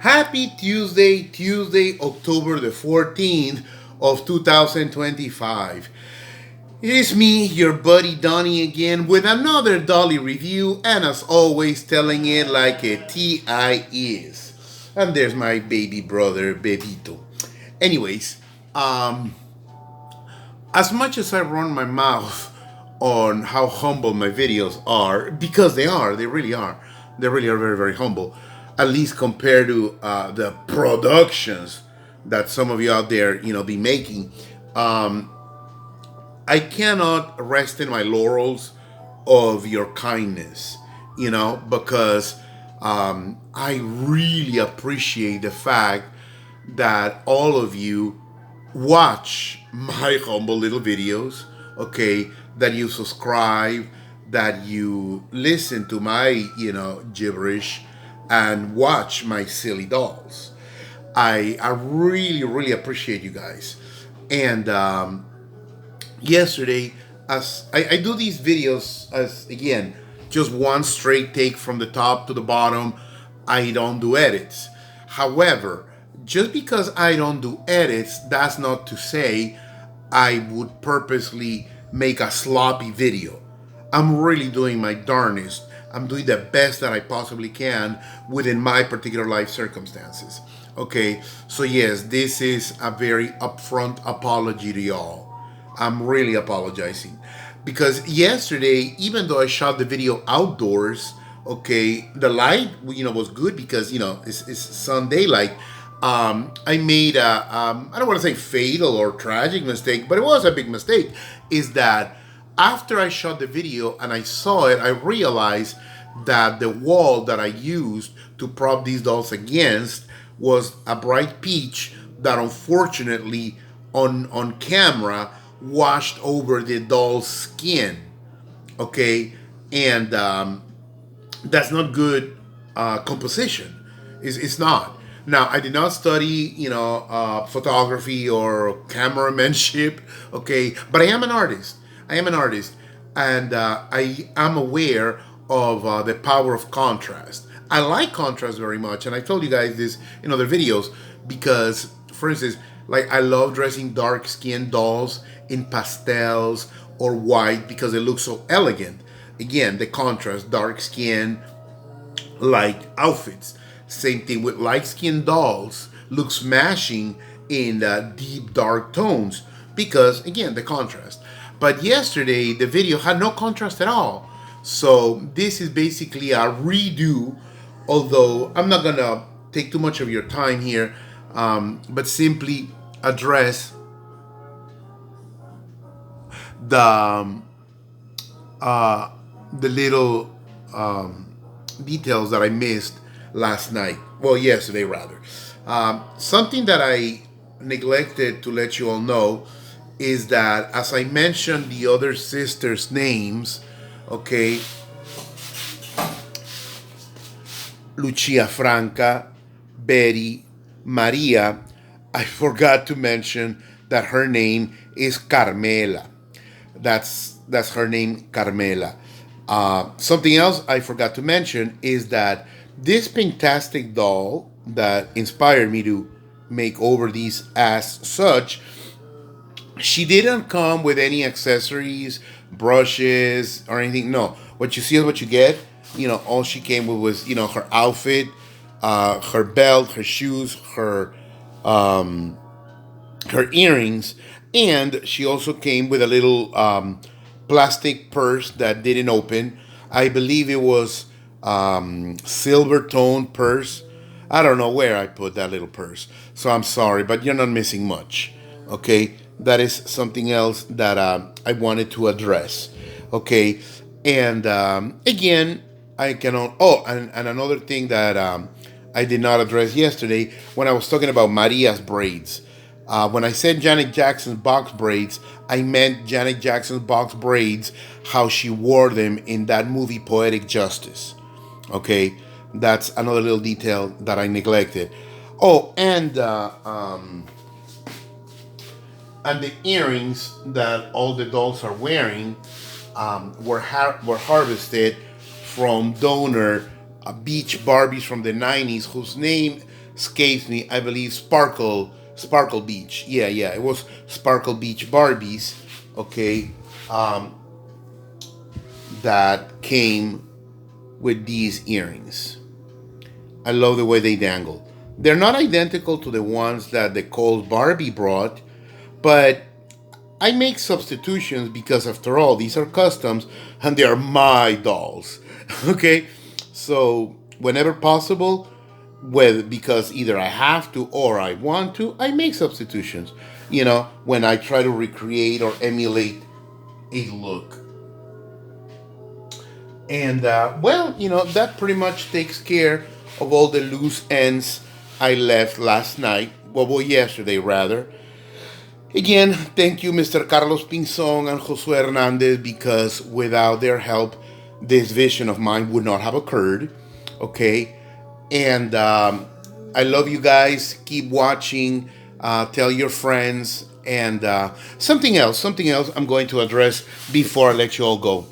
Happy Tuesday, October the 14th of 2025. It is me, your buddy Donnie again with another Dolly review, and as always telling it like a TI is. And there's my baby brother, Bebito. Anyways, as much as I run my mouth on how humble my videos are, because they really are. They really are very, very humble, at least compared to the productions that some of you out there, be making. I cannot rest in my laurels of your kindness, because I really appreciate the fact that all of you watch my humble little videos, okay, that you subscribe, that you listen to my, gibberish and watch my silly dolls. I really, really appreciate you guys. And yesterday, as I do these videos as, again, just one straight take from the top to the bottom. I don't do edits. However, just because I don't do edits, that's not to say I would purposely make a sloppy video. I'm really doing my darnest. I'm doing the best that I possibly can within my particular life circumstances. Okay, so yes, this is a very upfront apology to y'all. I'm really apologizing. Because yesterday, even though I shot the video outdoors, okay, the light, was good because, it's sun daylight. I made I don't want to say fatal or tragic mistake, but it was a big mistake, is that after I shot the video and I saw it, I realized that the wall that I used to prop these dolls against was a bright peach that unfortunately on camera washed over the doll's skin. Okay, and that's not good composition. It's not. Now, I did not study, photography or cameramanship, okay, but I am an artist. And I am aware of the power of contrast. I like contrast very much, and I told you guys this in other videos because, for instance, like I love dressing dark-skinned dolls in pastels or white because it looks so elegant. Again, the contrast, dark skin, like outfits. Same thing with light-skinned dolls, look smashing in deep dark tones because, again, the contrast. But yesterday, the video had no contrast at all. So this is basically a redo, although I'm not going to take too much of your time here, but simply address the little details that I missed last night. Well, yesterday rather. Something that I neglected to let you all know is that as I mentioned the other sisters' names, okay, Lucia Franca, Betty, Maria, I forgot to mention that her name is Carmela. That's her name, Carmela. Something else I forgot to mention is that this PINKTASTIC doll that inspired me to make over these as such, she didn't come with any accessories, brushes, or anything. No, what you see is what you get. All she came with was, her outfit, her belt, her shoes, her earrings, and she also came with a little plastic purse that didn't open. I believe it was silver toned purse. I don't know where I put that little purse, so I'm sorry, but you're not missing much. Okay, that is something else that I wanted to address. Okay, and again, I cannot. Oh, and another thing that I did not address yesterday when I was talking about Maria's braids. When I said Janet Jackson's box braids, I meant Janet Jackson's box braids, how she wore them in that movie Poetic Justice. Okay, that's another little detail that I neglected. Oh, and the earrings that all the dolls are wearing were harvested from donor beach Barbies from the 90s, whose name escapes me. I believe Sparkle Beach. Yeah, it was Sparkle Beach Barbies. Okay, um, that came with these earrings. I love the way they dangle. They're not identical to the ones that the Kohl's Barbie brought, but I make substitutions because, after all, these are customs and they are my dolls. Okay, so whenever possible, whether because either I have to or I want to, I make substitutions. When I try to recreate or emulate a look. And that pretty much takes care of all the loose ends I left last night. Well, yesterday rather. Again, thank you, Mr. Carlos Pinzon and Josue Hernandez, because without their help, this vision of mine would not have occurred. Okay, and I love you guys. Keep watching. Tell your friends. And something else I'm going to address before I let you all go.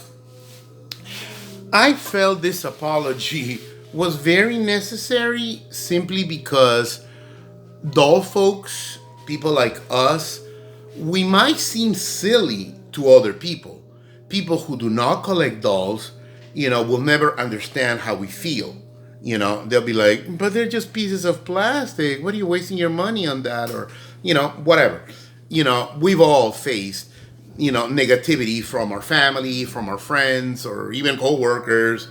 I felt this apology was very necessary simply because doll folks, people like us, we might seem silly to other people. People who do not collect dolls, will never understand how we feel. They'll be like, but they're just pieces of plastic. What are you wasting your money on that? Or, whatever. We've all faced, negativity from our family, from our friends, or even co-workers,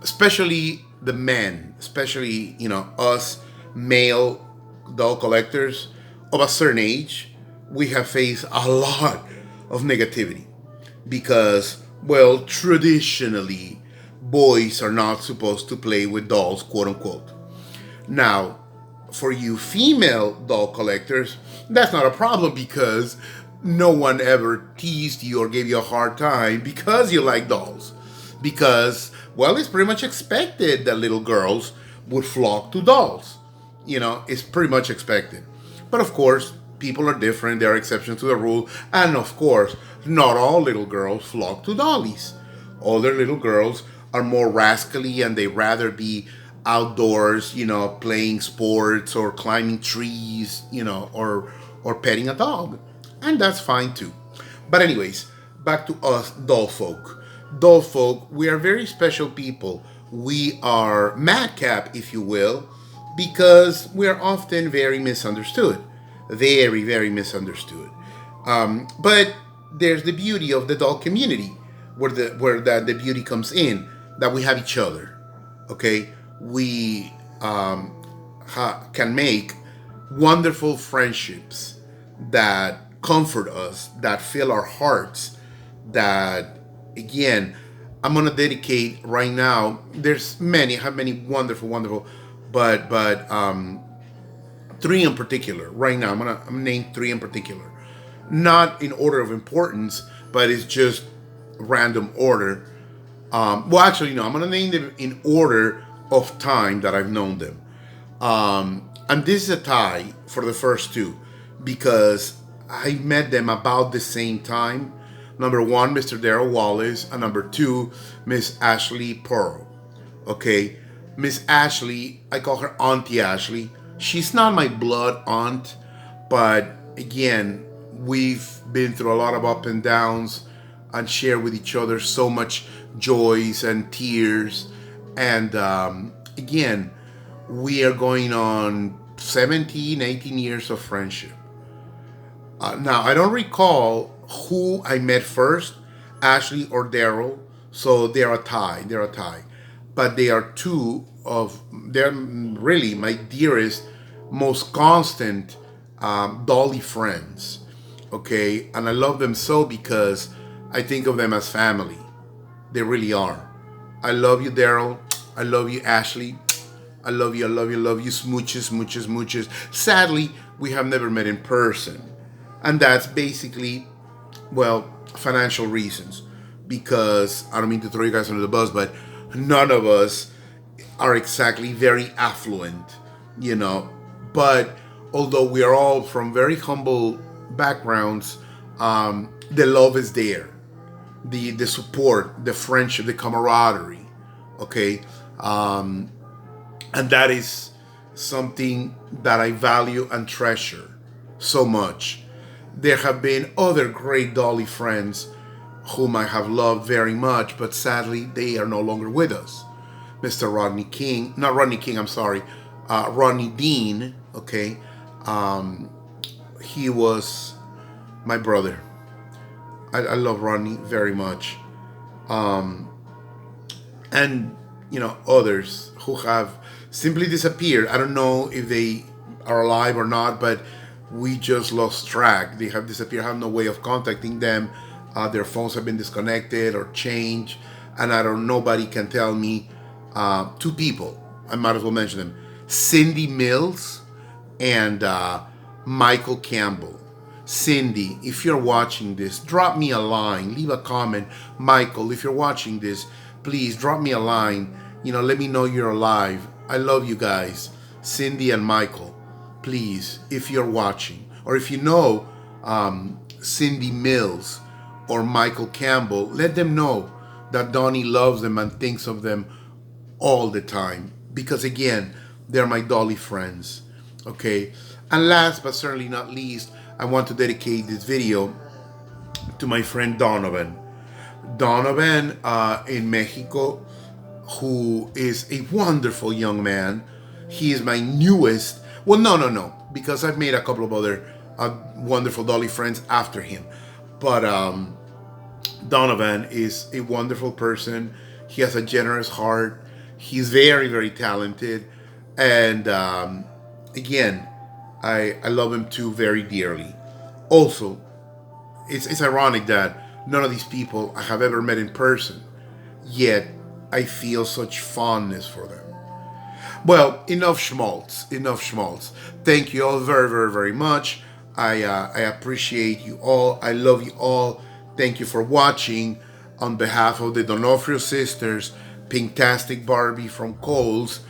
especially the men, especially, us male doll collectors of a certain age. We have faced a lot of negativity because, well, traditionally, boys are not supposed to play with dolls, quote unquote. Now, for you female doll collectors, that's not a problem because no one ever teased you or gave you a hard time because you like dolls. Because, well, it's pretty much expected that little girls would flock to dolls. It's pretty much expected. But of course, people are different. There are exceptions to the rule. And of course, not all little girls flock to dollies. Other little girls are more rascally and they rather be outdoors, playing sports or climbing trees, or petting a dog. And that's fine too. But anyways, back to us doll folk. Doll folk, we are very special people. We are madcap, if you will, because we are often very misunderstood. Very, very misunderstood. But there's the beauty of the doll community, where the beauty comes in, that we have each other. Okay, we can make wonderful friendships that comfort us, that fill our hearts. That, again, I'm gonna dedicate right now. There's many, I have many wonderful, but three in particular right now. I'm gonna name three in particular, not in order of importance, but it's just random order. Well, actually, no. I'm gonna name them in order of time that I've known them. And this is a tie for the first two because I met them about the same time. Number one, Mr. Darrell Wallace, and number two, Miss Ashley Pearl. Okay, Miss Ashley, I call her Auntie Ashley. She's not my blood aunt, but again, we've been through a lot of up and downs and share with each other so much joys and tears. And again, we are going on 17, 18 years of friendship. Now, I don't recall who I met first, Ashley or Daryl, so they're a tie. They're a tie. But they're really my dearest, most constant dolly friends. Okay, and I love them so because I think of them as family. They really are. I love you, Daryl. I love you, Ashley. I love you, smooches, smooches, smooches. Sadly, we have never met in person. And that's basically, well, financial reasons. Because, I don't mean to throw you guys under the bus, but none of us are exactly very affluent, But although we are all from very humble backgrounds, the love is there. The support, the friendship, the camaraderie. Okay? And that is something that I value and treasure so much. There have been other great Dolly friends whom I have loved very much, but sadly they are no longer with us. Mr. Rodney King, not Rodney King, I'm sorry, Rodney Dean, okay? He was my brother. I love Rodney very much. And, others who have simply disappeared. I don't know if they are alive or not, but we just lost track. They have disappeared. I have no way of contacting them. Their phones have been disconnected or changed, and nobody can tell me. Two people, I might as well mention them: Cindy Mills and Michael Campbell. Cindy, if you're watching this, drop me a line, leave a comment. Michael, if you're watching this, please drop me a line. Let me know you're alive. I love you guys. Cindy and Michael, please, if you're watching, or if you know Cindy Mills or Michael Campbell, let them know that Donnie loves them and thinks of them all the time. Because again, they're my Dolly friends. Okay? And last but certainly not least, I want to dedicate this video to my friend Donovan. Donovan in Mexico, who is a wonderful young man. He is my newest. Well, no, because I've made a couple of other wonderful Dolly friends after him. But Donovan is a wonderful person. He has a generous heart. He's very, very talented. And again, I love him too very dearly. Also, it's ironic that none of these people I have ever met in person, yet I feel such fondness for them. Well, enough schmaltz. Thank you all very, very, very much. I appreciate you all. I love you all. Thank you for watching. On behalf of the Donofrio sisters, Pinktastic Barbie from Kohl's,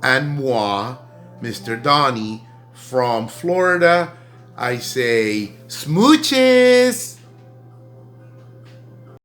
and moi, Mr. Donnie from Florida, I say smooches!